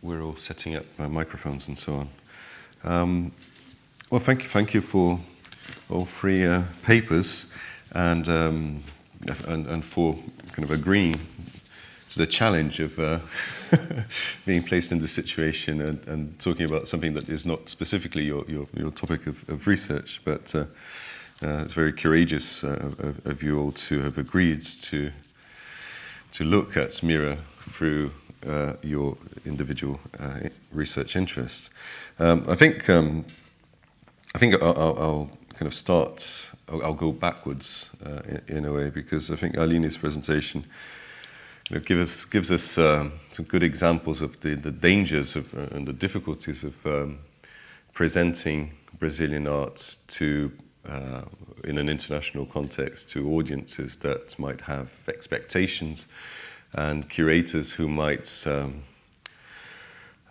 we're all setting up microphones and so on. Well, thank you for all three papers, and for kind of agreeing to the challenge of being placed in this situation and talking about something that is not specifically your topic of research, but it's very courageous of you all to have agreed to look at Mira through your individual research interests. I think I'll kind of start. I'll go backwards in a way, because I think Aline's presentation gives us some good examples of the dangers of and the difficulties of presenting Brazilian art to in an international context to audiences that might have expectations, and curators who might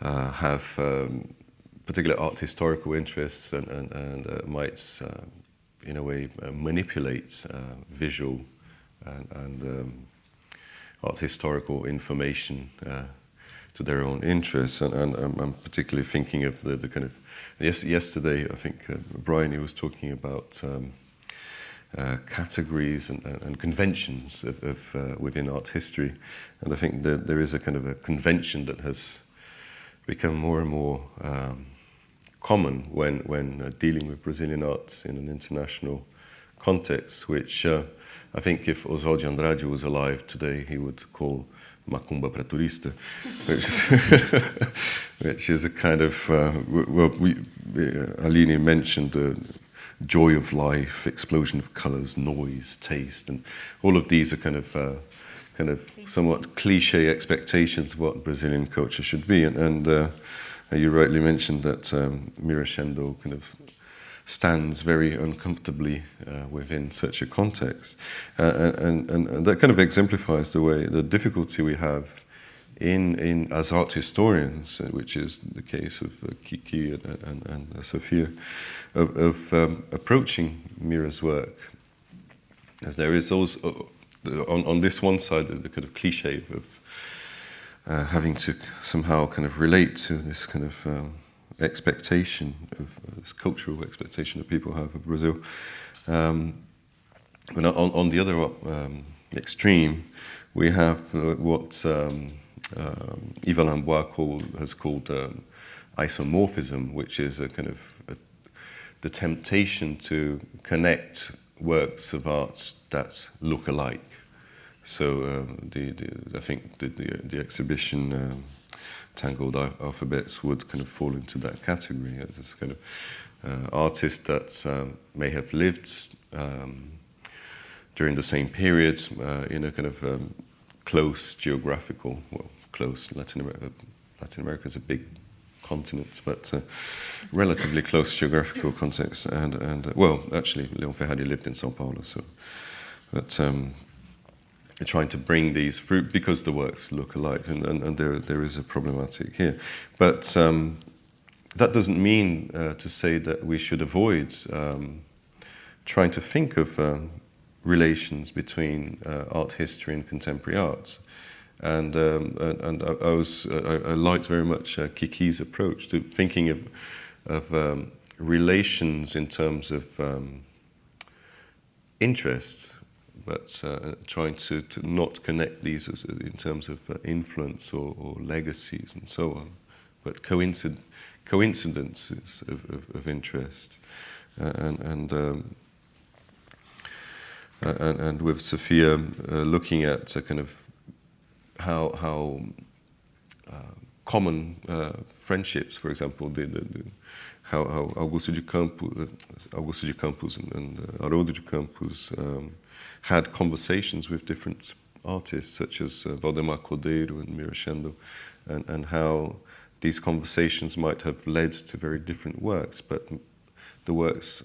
have particular art historical interests and might, in a way, manipulate visual and art historical information to their own interests. And I'm particularly thinking of the kind of, yesterday I think Brian, he was talking about categories and conventions of within art history, and I think that there is a kind of a convention that has become more and more common when dealing with Brazilian art in an international context, which I think if Oswald de Andrade was alive today, he would call macumba para turista, which is a kind of, Aline mentioned the joy of life, explosion of colours, noise, taste, and all of these are kind of somewhat cliche expectations of what Brazilian culture should be. And you rightly mentioned that Mira Schendel kind of stands very uncomfortably within such a context, and that kind of exemplifies the difficulty we have in as art historians, which is the case of Kiki and Sophia, of approaching Mira's work, as there is also on this one side the kind of cliche of having to somehow kind of relate to this kind of expectation of this cultural expectation that people have of Brazil. But on the other extreme, we have what Yves Alain Bois has called isomorphism, which is a kind of the temptation to connect works of art that look alike. So I think the exhibition Tangled Alphabets would kind of fall into that category as kind of artists that may have lived during the same period in a kind of close geographical, close Latin America is a big continent, but relatively close geographical context. And well, actually, Leon Ferrari lived in São Paulo, so but. Trying to bring these through because the works look alike, and there is a problematic here. But that doesn't mean to say that we should avoid trying to think of relations between art history and contemporary art. And I liked very much Kiki's approach to thinking of relations in terms of interests, but trying to not connect these in terms of influence or legacies and so on, but coincidences of interest. And with Sophia looking at kind of how common friendships, for example, how Augusto de Campos and Haroldo de Campos had conversations with different artists, such as Valdemar Cordeiro and Mira Schendel, and how these conversations might have led to very different works, but the works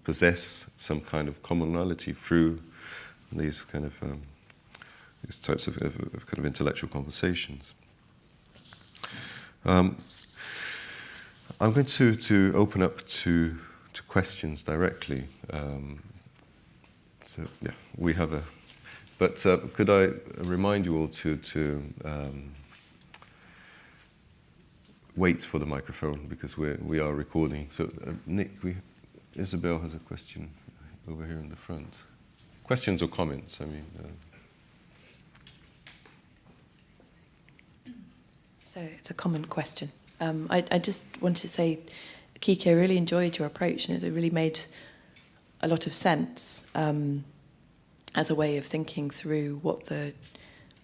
possess some kind of commonality through these kind of these types of kind of intellectual conversations. I'm going to open up to questions directly. So yeah, we have a. But could I remind you all to waits for the microphone because we are recording. So Nick, Isabel has a question over here in the front. Questions or comments? I mean. So it's a common question. I just wanted to say, Kiki, I really enjoyed your approach, and it really made a lot of sense as a way of thinking through what the...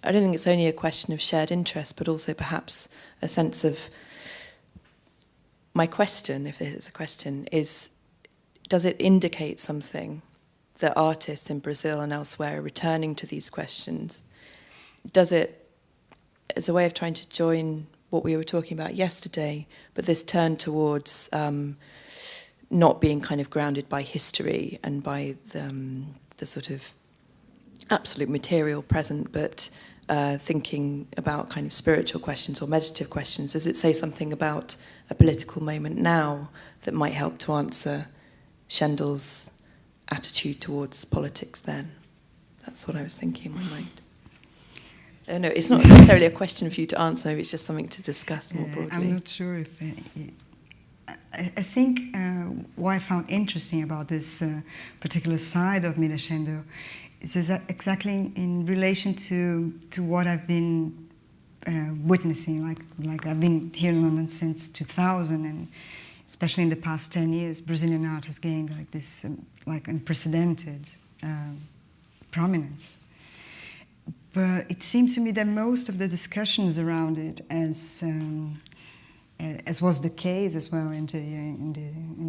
I don't think it's only a question of shared interest, but also perhaps a sense of... My question, if this is a question, is, does it indicate something that artists in Brazil and elsewhere are returning to these questions? Does it, as a way of trying to join what we were talking about yesterday, but this turn towards not being kind of grounded by history and by the sort of absolute material present, but thinking about kind of spiritual questions or meditative questions? Does it say something about a political moment now that might help to answer Schendel's attitude towards politics then? That's what I was thinking in my mind. I don't know, it's not necessarily a question for you to answer, maybe it's just something to discuss more broadly. I'm not sure if... I think what I found interesting about this particular side of Mira Schendel is exactly in relation to what I've been witnessing. Like I've been here in London since 2000, and especially in the past 10 years, Brazilian art has gained like this like unprecedented prominence. But it seems to me that most of the discussions around it, as was the case as well in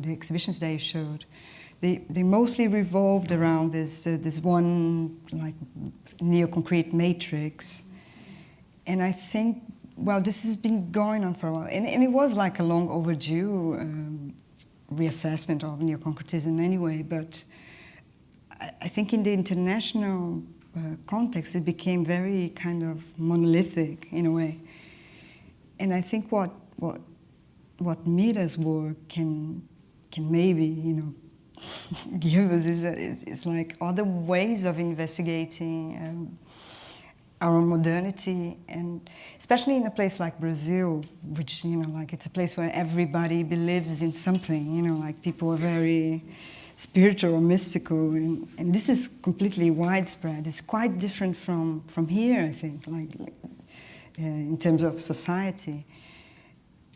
the exhibitions that you showed, they mostly revolved around this one like neo-concrete matrix. And I think, well, this has been going on for a while, and it was like a long overdue reassessment of neo-concretism anyway. But I think in the international context, it became very kind of monolithic in a way. And I think what Mira's work can maybe, you know, give us is like other ways of investigating our modernity, and especially in a place like Brazil, which, you know, like it's a place where everybody believes in something, you know, like people are very spiritual or mystical, and this is completely widespread. It's quite different from here, I think, like in terms of society.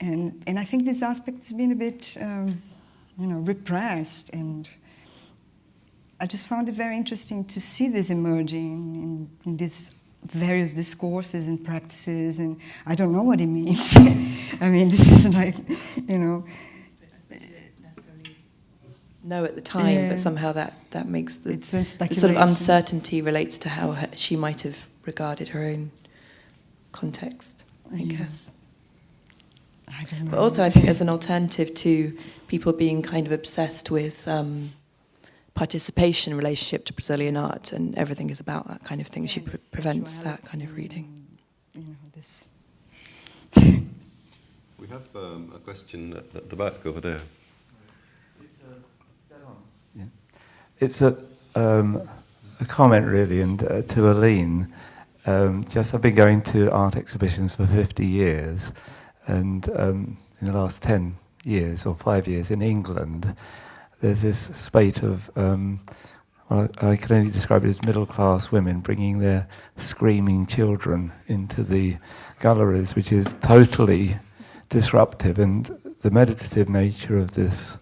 And I think this aspect has been a bit, you know, repressed, and I just found it very interesting to see this emerging in these various discourses and practices, and I don't know what it means. I mean, this is like, you know... know at the time, but somehow that makes the sort of uncertainty relates to how she might have regarded her own context, I guess. I don't know. But also I think as an alternative to people being kind of obsessed with participation in relationship to Brazilian art, and everything is about that kind of thing, she prevents that kind of reading. You know, this. We have a question at the back over there. It's a comment really, and to Aline. Just I've been going to art exhibitions for 50 years, and in the last 10 years or 5 years in England, there's this spate of, well, I can only describe it as middle-class women bringing their screaming children into the galleries, which is totally disruptive. And the meditative nature of this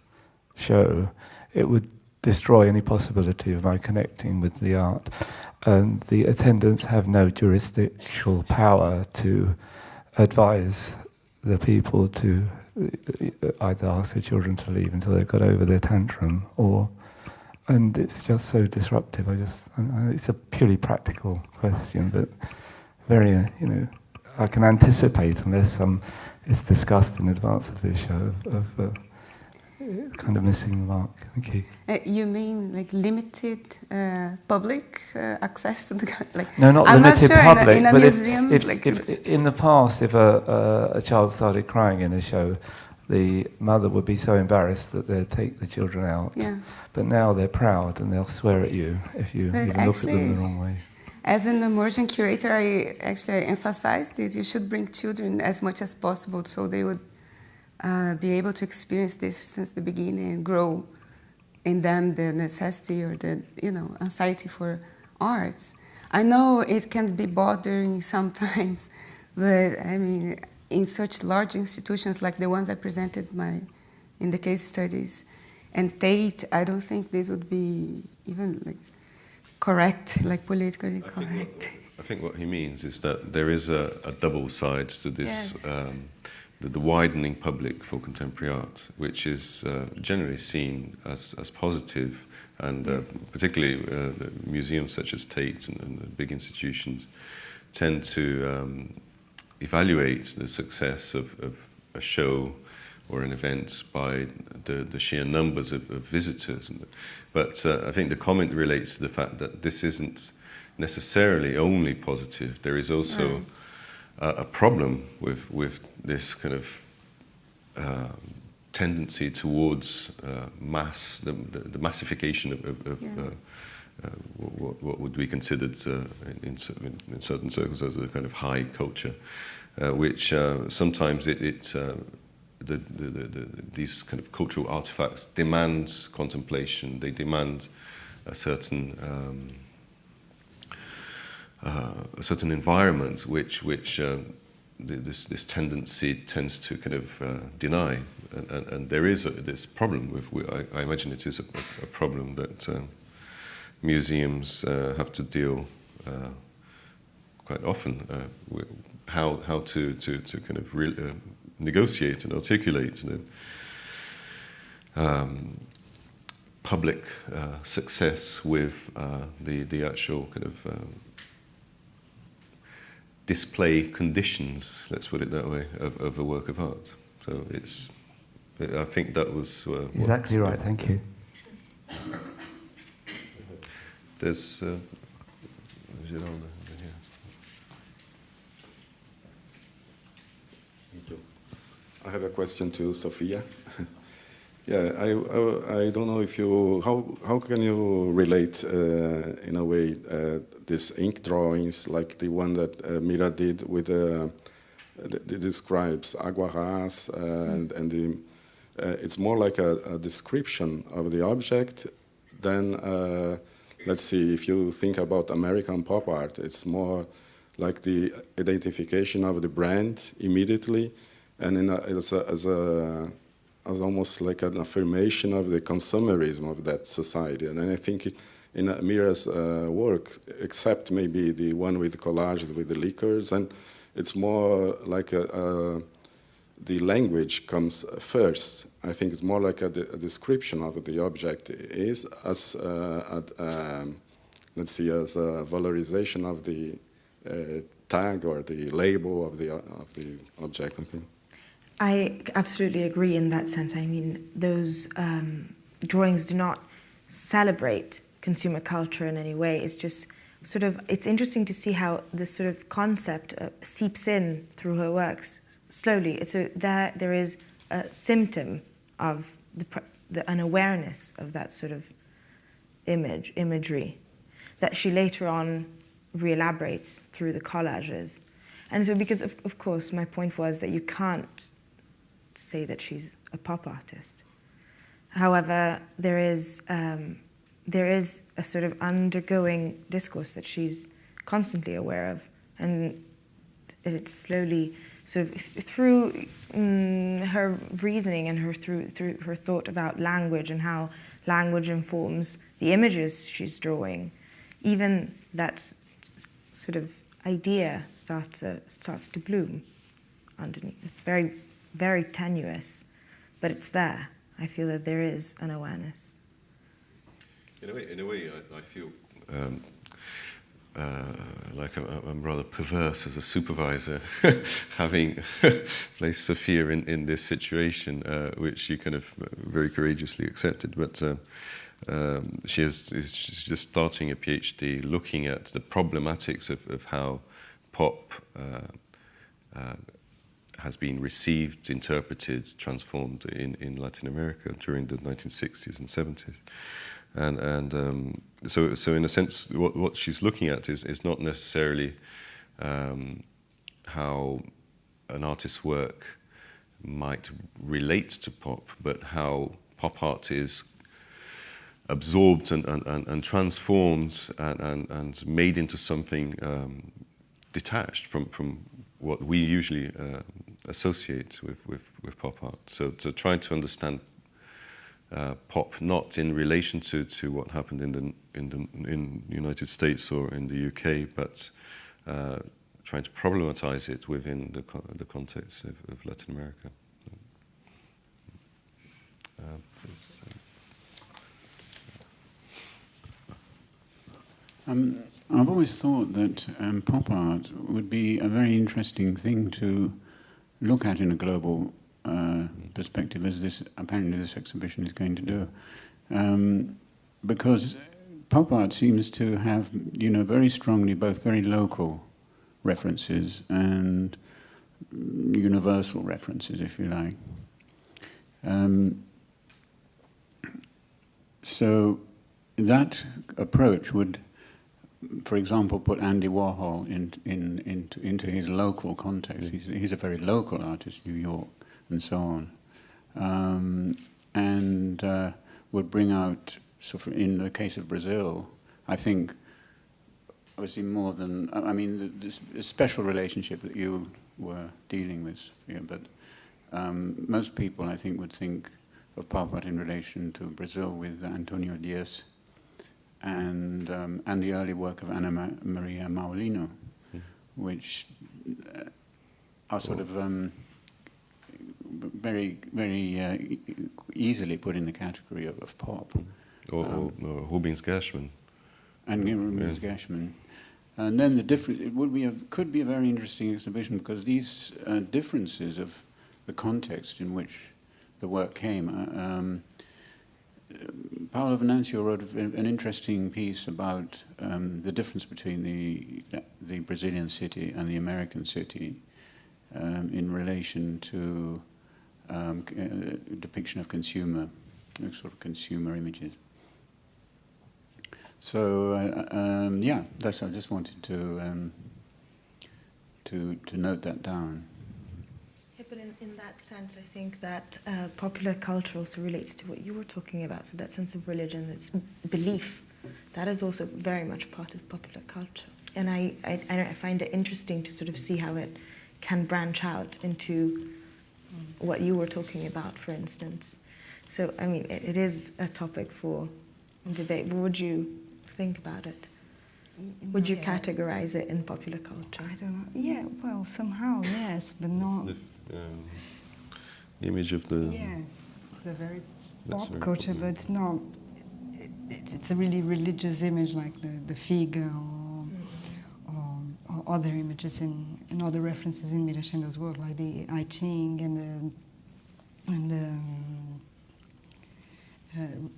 show, it would destroy any possibility of my connecting with the art. And the attendants have no jurisdictional power to advise the people to either ask their children to leave until they've got over their tantrum, and it's just so disruptive. It's a purely practical question, but very, you know, I can anticipate, unless it's discussed in advance of this show, of kind of missing the mark. Thank you. You mean like limited public access to the like? No, not I'm limited not sure, public. in a but museum. if in the past, if a child started crying in a show, the mother would be so embarrassed that they'd take the children out. Yeah. But now they're proud and they'll swear at you if you even look at them the wrong way. As an emerging curator, I emphasize this. You should bring children as much as possible, so they would be able to experience this since the beginning and grow in them the necessity or the anxiety for arts. I know it can be bothering sometimes, but I mean, in such large institutions like the ones I presented in the case studies, and Tate, I don't think this would be even like correct, like politically correct. I think what he means is that there is a double side to this, yes. The widening public for contemporary art, which is generally seen as positive, and particularly museums such as Tate and the big institutions tend to evaluate the success of a show or an event by the sheer numbers of visitors. But I think the comment relates to the fact that this isn't necessarily only positive. There is also a problem with this kind of tendency towards mass, the massification of what would be considered in certain circles as a kind of high culture, which sometimes these kind of cultural artifacts demand contemplation. They demand a certain environment which this tendency tends to kind of deny, and there is this problem with. I imagine it is a problem that museums have to deal quite often with how to kind of negotiate and articulate public success with the actual kind of display conditions, let's put it that way, of a work of art. So I think that was exactly right. Thank you. There's Geraldo here. Thank you. I have a question to Sophia. Yeah, I don't know if you how can you relate in a way these ink drawings like the one that Mira did with describes aguarrás and the it's more like a description of the object than let's see, if you think about American pop art, it's more like the identification of the brand immediately, and as almost like an affirmation of the consumerism of that society. And I think in Mira's work, except maybe the one with the collage with the liquors, and it's more like the language comes first. I think it's more like a description of what the object is, as let's see, as a valorization of the tag or the label of the object. Okay. I absolutely agree in that sense. I mean, those drawings do not celebrate consumer culture in any way. It's just sort of, it's interesting to see how this sort of concept seeps in through her works slowly. There is a symptom of an awareness of that sort of imagery that she later on re-elaborates through the collages. And so because, of course, my point was that you can't say that she's a pop artist. However, there is a sort of undergoing discourse that she's constantly aware of, and it's slowly sort of through her reasoning and through her thought about language and how language informs the images she's drawing. Even that sort of idea starts to bloom underneath. It's very, very tenuous, but it's there. I feel that there is an awareness. In a way, I feel like I'm rather perverse as a supervisor, having placed Sophia in this situation, which she kind of very courageously accepted. But she's just starting a PhD, looking at the problematics of how pop has been received, interpreted, transformed in Latin America during the 1960s and 70s. And so in a sense, what she's looking at is not necessarily how an artist's work might relate to pop, but how pop art is absorbed and transformed and made into something detached from what we usually associate with pop art. So trying to understand pop not in relation to what happened in the United States or in the UK, but trying to problematize it within the context of Latin America. I've always thought that pop art would be a very interesting thing to look at in a global perspective, as apparently this exhibition is going to do, because pop art seems to have, very strongly both very local references and universal references, if you like. So that approach would, for example, put Andy Warhol into his local context. He's a very local artist, New York, and so on, and would bring out, in the case of Brazil, I think, obviously more than, the special relationship that you were dealing with, but most people, I think, would think of pop art in relation to Brazil with Antonio Dias, and the early work of Ana Maria Maulino, which are sort of very, very easily put in the category of pop. Or Rubens Gershman. And Rubens Gershman. And then it could be a very interesting exhibition, because these differences of the context in which the work came. Paolo Venancio wrote an interesting piece about the difference between the Brazilian city and the American city in relation to depiction of consumer images. So I just wanted to note that down. Yeah, but in that sense, I think that popular culture also relates to what you were talking about. So that sense of religion, its belief, that is also very much part of popular culture. And I find it interesting to sort of see how it can branch out into what you were talking about, for instance. So, it is a topic for debate. What would you think about it? Would you categorize it in popular culture? I don't know. Yeah, well, somehow, yes, but not... The image of the... Yeah, it's a very pop culture, but it's not... It's a really religious image, like the fig or other images and other references in Mira Schendel's work, like the I Ching and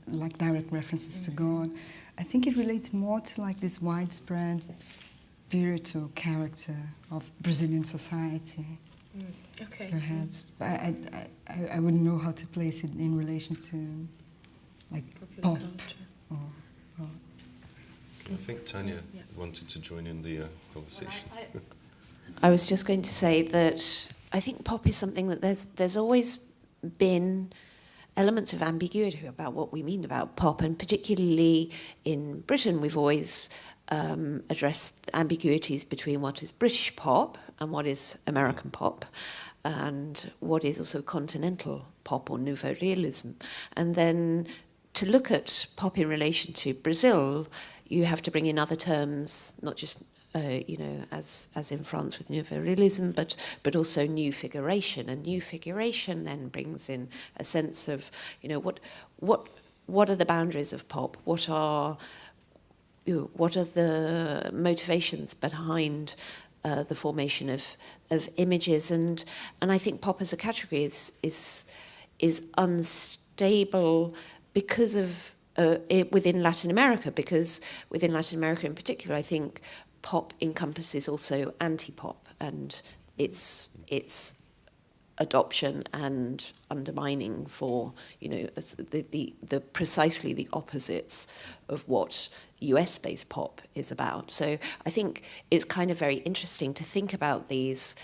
like direct references to God. I think it relates more to like this widespread spiritual character of Brazilian society. Okay. Perhaps. But I wouldn't know how to place it in relation to like popular pop. culture. Or I think Tanya wanted to join in the conversation. Well, I was just going to say that I think pop is something that there's always been elements of ambiguity about what we mean about pop, and particularly in Britain we've always addressed ambiguities between what is British pop and what is American pop, and what is also continental pop or nouveau realism. And then to look at pop in relation to Brazil, you have to bring in other terms, not just as in France with nouveau realism, but also new figuration. And new figuration then brings in a sense of, what are the boundaries of pop? What are the motivations behind the formation of images? And I think pop as a category is unstable because of within Latin America, because within Latin America in particular, I think pop encompasses also anti-pop and its adoption and undermining for the precisely the opposites of what US-based pop is about. So I think it's kind of very interesting to think about these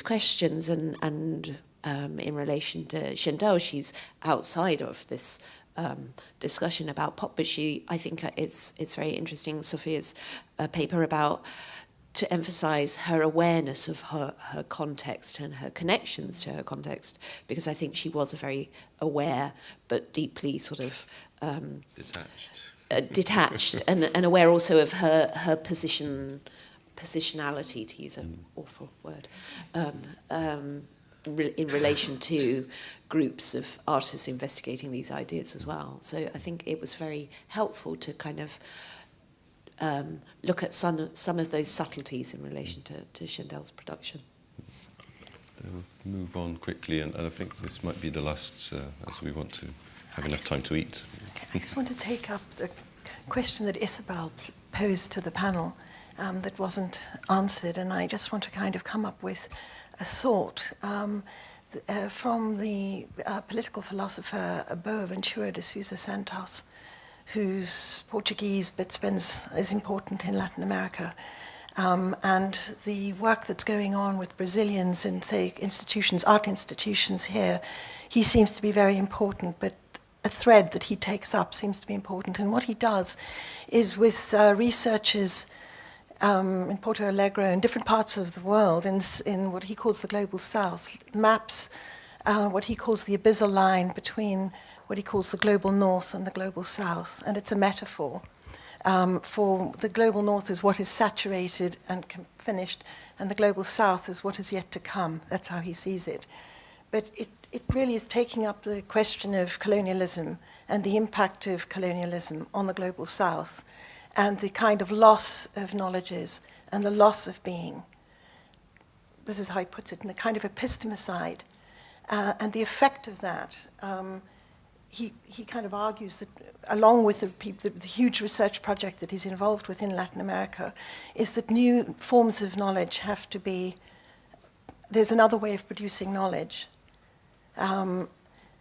questions and in relation to Schendel. She's outside of this discussion about pop, but I think it's very interesting, Sophia's paper about to emphasize her awareness of her context and her connections to her context, because I think she was a very aware but deeply sort of detached and aware also of her positionality, to use an awful word, in relation to groups of artists investigating these ideas as well. So I think it was very helpful to kind of look at some of those subtleties in relation to Schendel's production. Move on quickly, and I think this might be the last, as we want to have enough time to eat. I just want to take up the question that Isabel posed to the panel that wasn't answered, and I just want to kind of come up with a thought from the political philosopher Boaventura de Sousa Santos, who's Portuguese but is important in Latin America. And the work that's going on with Brazilians in, say, art institutions here, he seems to be very important, but a thread that he takes up seems to be important. And what he does is with researchers in Porto Alegre and different parts of the world, in what he calls the Global South, maps what he calls the abyssal line between what he calls the Global North and the Global South. And it's a metaphor. For the Global North is what is saturated and finished, and the Global South is what is yet to come. That's how he sees it. But it really is taking up the question of colonialism and the impact of colonialism on the Global South, and the kind of loss of knowledges and the loss of being. This is how he puts it, in a kind of epistemicide. And the effect of that, he kind of argues that, along with the huge research project that he's involved with in Latin America, is that new forms of knowledge have to be, there's another way of producing knowledge.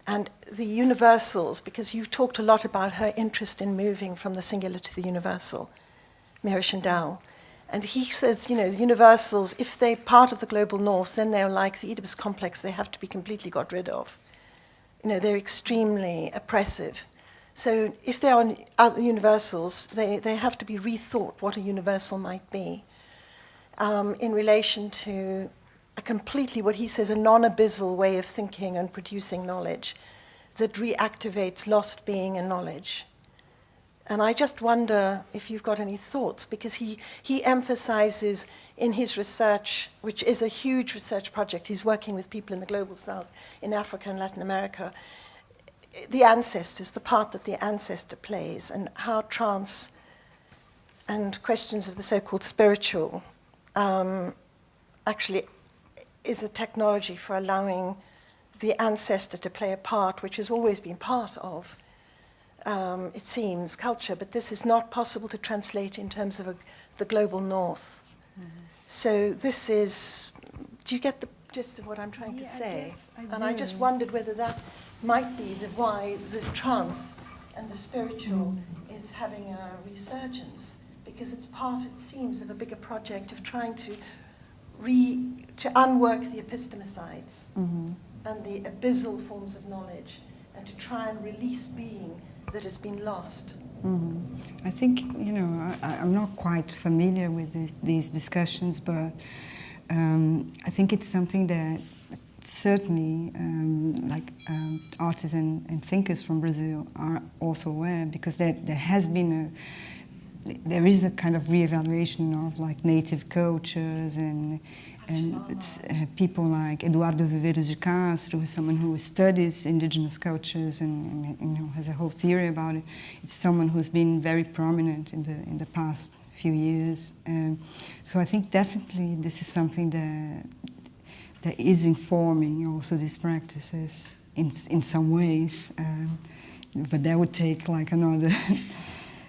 And the universals, because you talked a lot about her interest in moving from the singular to the universal, Mira Schendel. And he says, you know, the universals, if they're part of the Global North, then they're like the Oedipus complex, they have to be completely got rid of. You know, they're extremely oppressive. So if they are other universals, they have to be rethought what a universal might be in relation to a completely, what he says, a non-abyssal way of thinking and producing knowledge that reactivates lost being and knowledge. And I just wonder if you've got any thoughts, because he emphasizes in his research, which is a huge research project, he's working with people in the Global South, in Africa and Latin America, the ancestors, the part that the ancestor plays, and how trance and questions of the so-called spiritual actually is a technology for allowing the ancestor to play a part which has always been part of, it seems, culture, but this is not possible to translate in terms of the Global North. Mm-hmm. So this is, do you get the gist of what I'm trying to say? I just wondered whether that might be why this trance and the spiritual is having a resurgence, because it's part, it seems, of a bigger project of trying to unwork the epistemicides and the abyssal forms of knowledge, and to try and release being that has been lost. I think, you know, I'm not quite familiar with these discussions, but I think it's something that certainly artists and thinkers from Brazil are also aware, because there has been there is a kind of reevaluation of like native cultures, and it's people like Eduardo Viveiros de Castro, who's someone who studies indigenous cultures and you know, has a whole theory about it. It's someone who's been very prominent in the past few years, and so I think definitely this is something that is informing also these practices in some ways, but that would take like another.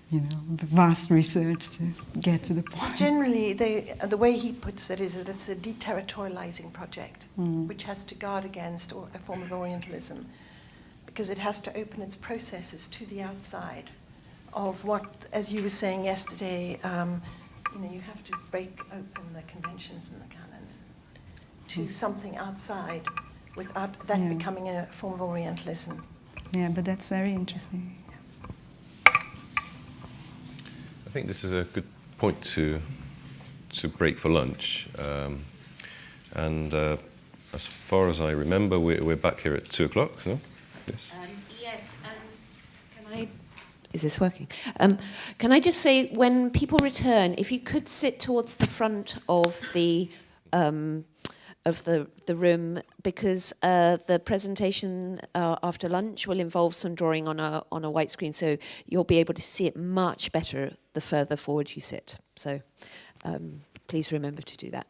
You know, vast research to get to the point. So generally, the way he puts it is that it's a deterritorializing project, which has to guard against a form of Orientalism, because it has to open its processes to the outside of what, as you were saying yesterday, you know, you have to break open the conventions and the canon to something outside without that becoming a form of Orientalism. Yeah, but that's very interesting. I think this is a good point to break for lunch. And as far as I remember, we're back here at 2 o'clock, no? Yes. Yes, can I... Is this working? Can I just say, when people return, if you could sit towards the front of the room, because the presentation after lunch will involve some drawing on a white screen, so you'll be able to see it much better the further forward you sit. So please remember to do that.